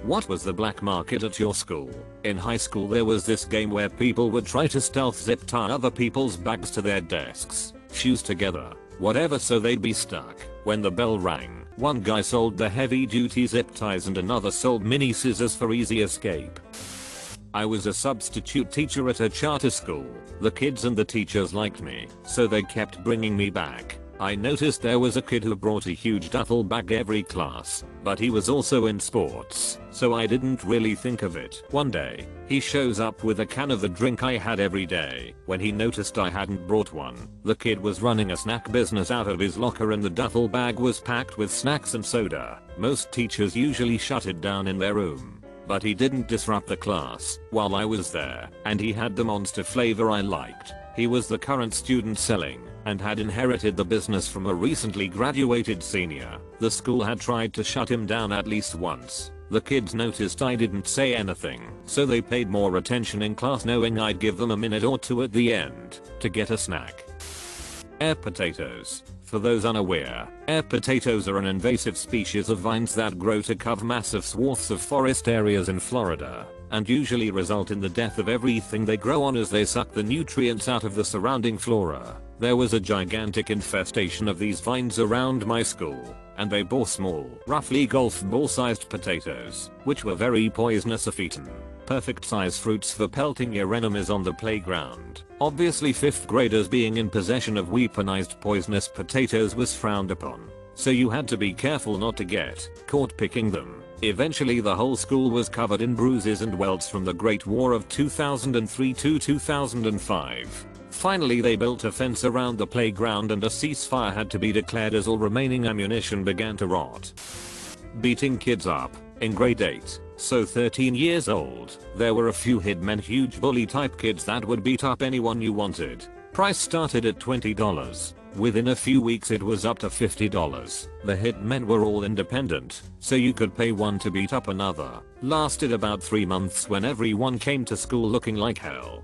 What was the black market at your school? In high school there was this game where people would try to stealth zip tie other people's bags to their desks, shoes together, whatever, so they'd be stuck. When the bell rang, one guy sold the heavy duty zip ties and another sold mini scissors for easy escape. I was a substitute teacher at a charter school. The kids and the teachers liked me, so they kept bringing me back. I noticed there was a kid who brought a huge duffel bag every class, but he was also in sports, so I didn't really think of it. One day, he shows up with a can of the drink I had every day. When he noticed I hadn't brought one, the kid was running a snack business out of his locker and the duffel bag was packed with snacks and soda. Most teachers usually shut it down in their room, but he didn't disrupt the class while I was there, and he had the Monster flavor I liked. He was the current student selling and had inherited the business from a recently graduated senior. The school had tried to shut him down at least once. The kids noticed I didn't say anything, so they paid more attention in class, knowing I'd give them a minute or two at the end to get a snack. Air potatoes. For those unaware, air potatoes are an invasive species of vines that grow to cover massive swaths of forest areas in Florida, and usually result in the death of everything they grow on as they suck the nutrients out of the surrounding flora. There was a gigantic infestation of these vines around my school, and they bore small, roughly golf ball sized potatoes, which were very poisonous if eaten. Perfect size fruits for pelting your enemies on the playground. Obviously 5th graders being in possession of weaponized poisonous potatoes was frowned upon, so you had to be careful not to get caught picking them. Eventually the whole school was covered in bruises and welts from the Great War of 2003 to 2005. Finally they built a fence around the playground and a ceasefire had to be declared as all remaining ammunition began to rot. Beating kids up. In grade 8, so 13 years old, there were a few hitmen, huge bully type kids that would beat up anyone you wanted. Price started at $20. Within a few weeks it was up to $50. The hitmen were all independent, so you could pay one to beat up another. Lasted about 3 months when everyone came to school looking like hell.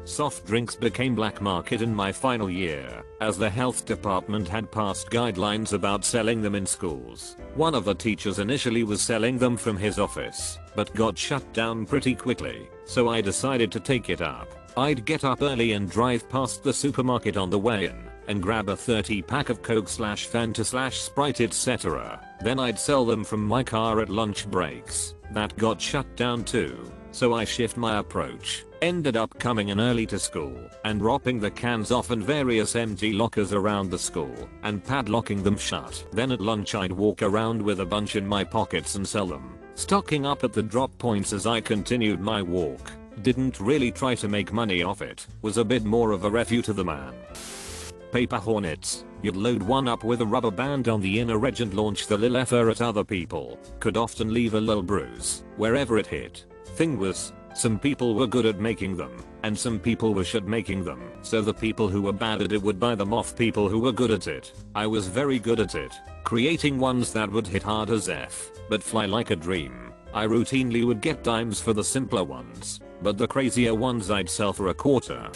Soft drinks became black market in my final year, as the health department had passed guidelines about selling them in schools. One of the teachers initially was selling them from his office, but got shut down pretty quickly, so I decided to take it up. I'd get up early and drive past the supermarket on the way in, and grab a 30 pack of Coke / Fanta / Sprite etc. Then I'd sell them from my car at lunch breaks. That got shut down too, so I shift my approach. Ended up coming in early to school and dropping the cans off in various empty lockers around the school and padlocking them shut. Then at lunch I'd walk around with a bunch in my pockets and sell them, stocking up at the drop points as I continued my walk. Didn't really try to make money off it, was a bit more of a refuge to the man. Paper hornets. You'd load one up with a rubber band on the inner edge and launch the lil effer at other people. Could often leave a little bruise wherever it hit. Thing was, some people were good at making them, and some people were shit making them, so the people who were bad at it would buy them off people who were good at it. I was very good at it, creating ones that would hit hard as F, but fly like a dream. I routinely would get dimes for the simpler ones, but the crazier ones I'd sell for a quarter.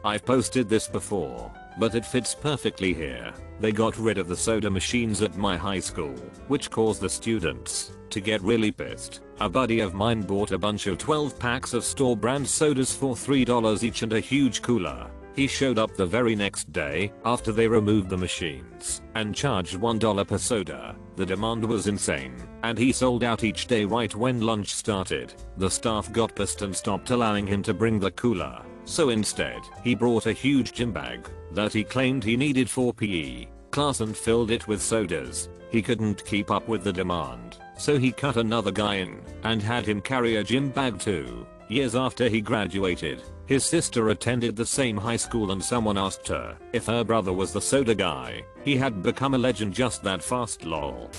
I've posted this before, but it fits perfectly here. They got rid of the soda machines at my high school, which caused the students to get really pissed. A buddy of mine bought a bunch of 12 packs of store brand sodas for $3 each and a huge cooler. He showed up the very next day after they removed the machines and charged $1 per soda. The demand was insane, and he sold out each day right when lunch started. The staff got pissed and stopped allowing him to bring the cooler. So instead, he brought a huge gym bag that he claimed he needed for PE class and filled it with sodas. He couldn't keep up with the demand, so he cut another guy in and had him carry a gym bag too. Years after he graduated, his sister attended the same high school and someone asked her if her brother was the soda guy. He had become a legend just that fast, lol.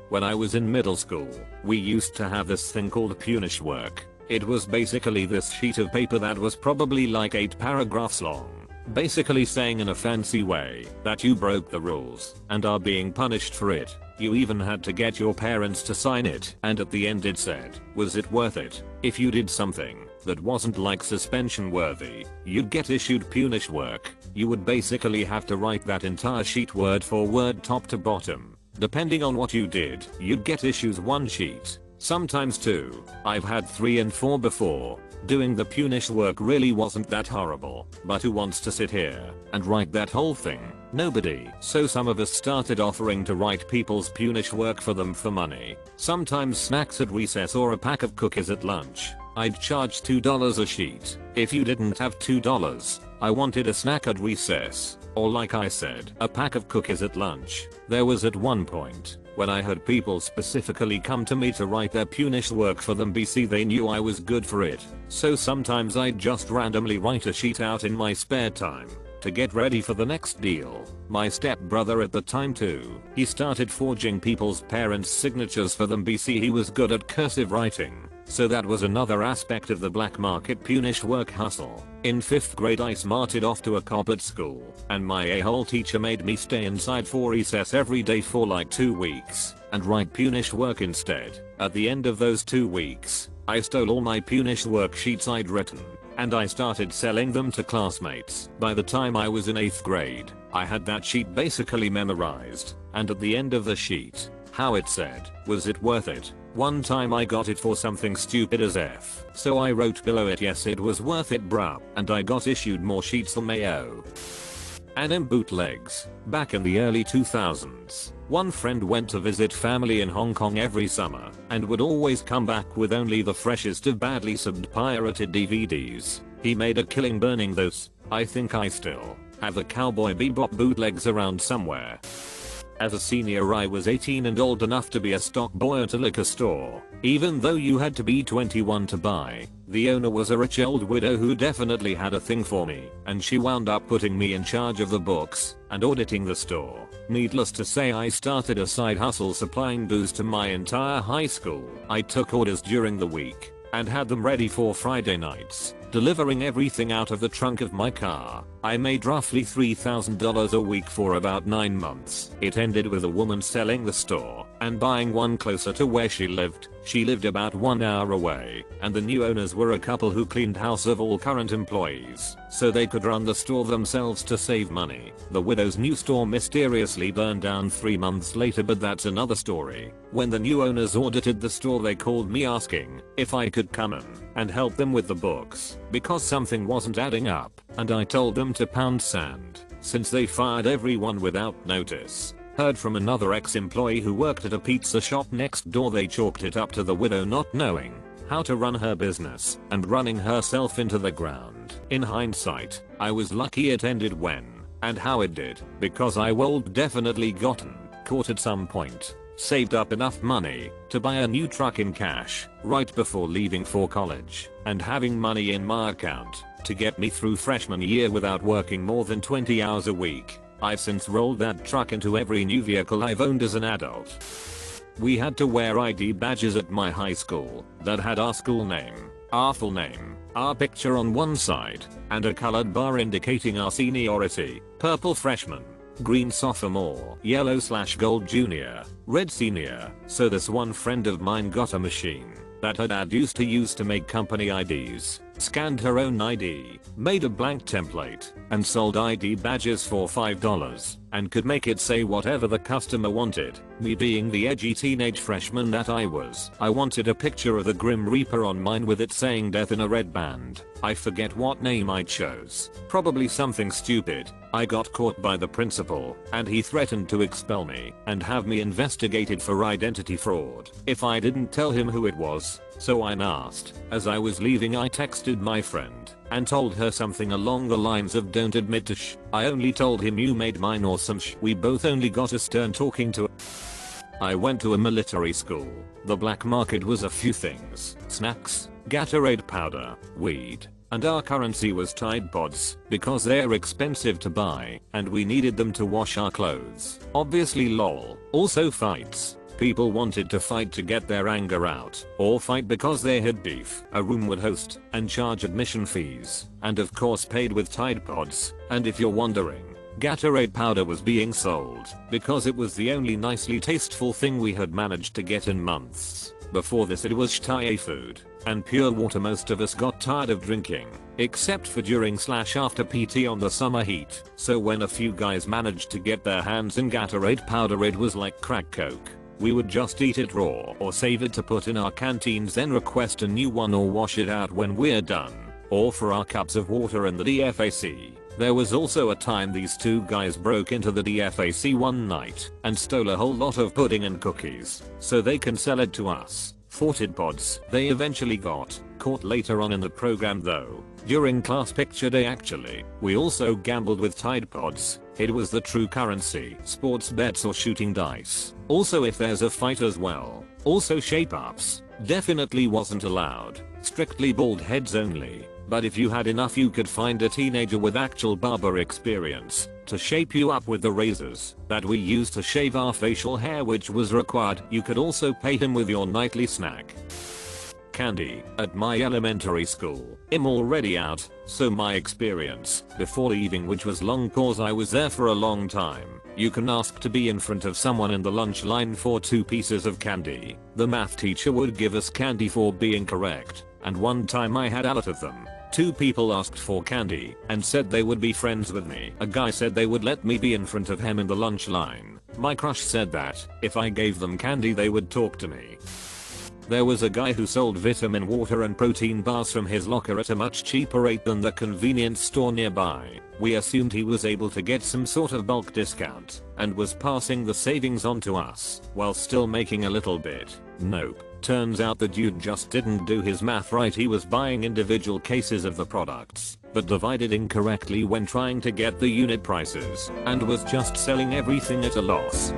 When I was in middle school, we used to have this thing called punish work. It was basically this sheet of paper that was probably like 8 paragraphs long, basically saying in a fancy way that you broke the rules and are being punished for it. You even had to get your parents to sign it, and at the end it said, was it worth it? If you did something that wasn't like suspension worthy, you'd get issued punish work. You would basically have to write that entire sheet word for word top to bottom. Depending on what you did, you'd get issued one sheet. Sometimes 2. I've had 3 and 4 before. Doing the punish work really wasn't that horrible, but who wants to sit here and write that whole thing? Nobody. So some of us started offering to write people's punish work for them for money. Sometimes snacks at recess or a pack of cookies at lunch. I'd charge $2 a sheet. If you didn't have $2, I wanted a snack at recess, or like I said, a pack of cookies at lunch. There was at one point when I had people specifically come to me to write their punish work for them BC they knew I was good for it. So sometimes I'd just randomly write a sheet out in my spare time to get ready for the next deal. My stepbrother at the time too. He started forging people's parents' signatures for them BC he was good at cursive writing. So that was another aspect of the black market punish work hustle. In 5th grade I smarted off to a cop at school, and my a-hole teacher made me stay inside for recess every day for like 2 weeks, and write punish work instead. At the end of those 2 weeks, I stole all my punish work sheets I'd written, and I started selling them to classmates. By the time I was in 8th grade, I had that sheet basically memorized, and at the end of the sheet, how it said, was it worth it? One time I got it for something stupid as F. So I wrote below it yes it was worth it bruh, and I got issued more sheets than Mayo. Anime bootlegs. Back in the early 2000s, one friend went to visit family in Hong Kong every summer, and would always come back with only the freshest of badly subbed pirated DVDs. He made a killing burning those. I think I still have the Cowboy Bebop bootlegs around somewhere. As a senior I was 18 and old enough to be a stock boy at a liquor store. Even though you had to be 21 to buy, the owner was a rich old widow who definitely had a thing for me, and she wound up putting me in charge of the books and auditing the store. Needless to say I started a side hustle supplying booze to my entire high school. I took orders during the week and had them ready for Friday nights, delivering everything out of the trunk of my car. I made roughly $3,000 a week for about 9 months. It ended with a woman selling the store and buying one closer to where she lived. She lived about 1 hour away, and the new owners were a couple who cleaned house of all current employees, so they could run the store themselves to save money. The widow's new store mysteriously burned down 3 months later, but that's another story. When the new owners audited the store they called me asking if I could come in and help them with the books, because something wasn't adding up, and I told them to pound sand, since they fired everyone without notice. Heard from another ex-employee who worked at a pizza shop next door. They chalked it up to the widow not knowing how to run her business and running herself into the ground. In hindsight, I was lucky it ended when and how it did, because I would definitely gotten caught at some point. Saved up enough money to buy a new truck in cash right before leaving for college, and having money in my account to get me through freshman year without working more than 20 hours a week. I've since rolled that truck into every new vehicle I've owned as an adult. We had to wear ID badges at my high school that had our school name, our full name, our picture on one side, and a colored bar indicating our seniority: purple freshman, green sophomore, yellow/gold junior, red senior. So this one friend of mine got a machine that her dad used to use to make company IDs, scanned her own ID, made a blank template, and sold ID badges for $5, and could make it say whatever the customer wanted. Me being the edgy teenage freshman that I was, I wanted a picture of the Grim Reaper on mine with it saying death in a red band. I forget what name I chose, probably something stupid. I got caught by the principal, and he threatened to expel me and have me investigated for identity fraud if I didn't tell him who it was. So I asked. As I was leaving I texted my friend and told her something along the lines of don't admit to sh. I only told him you made mine or some sh. We both only got a stern talking to. I went to a military school. The black market was a few things: snacks, Gatorade powder, weed, and our currency was Tide Pods, because they're expensive to buy and we needed them to wash our clothes. Obviously lol. Also fights. People wanted to fight to get their anger out, or fight because they had beef. A room would host and charge admission fees, and of course paid with Tide Pods. And if you're wondering, Gatorade powder was being sold because it was the only nicely tasteful thing we had managed to get in months. Before this it was Thai food and pure water. Most of us got tired of drinking, except for during/after PT on the summer heat. So when a few guys managed to get their hands in Gatorade powder, it was like crack coke. We would just eat it raw or save it to put in our canteens, then request a new one or wash it out when we're done. Or for our cups of water in the DFAC. There was also a time these two guys broke into the DFAC one night and stole a whole lot of pudding and cookies so they can sell it to us. Forted pods. They eventually got caught later on in the program though. During class picture day actually. We also gambled with Tide Pods. It was the true currency. Sports bets or shooting dice. Also if there's a fight as well. Also shape ups. Definitely wasn't allowed. Strictly bald heads only. But if you had enough you could find a teenager with actual barber experience to shape you up with the razors that we used to shave our facial hair, which was required. You could also pay him with your nightly snack. Candy. At my elementary school, I'm already out, so my experience before leaving, which was long cause I was there for a long time. You can ask to be in front of someone in the lunch line for 2 pieces of candy. The math teacher would give us candy for being correct. And one time I had a lot of them. 2 people asked for candy and said they would be friends with me. A guy said they would let me be in front of him in the lunch line. My crush said that if I gave them candy they would talk to me. There was a guy who sold vitamin water and protein bars from his locker at a much cheaper rate than the convenience store nearby. We assumed he was able to get some sort of bulk discount and was passing the savings on to us while still making a little bit. Nope. Turns out the dude just didn't do his math right. He was buying individual cases of the products, but divided incorrectly when trying to get the unit prices, and was just selling everything at a loss.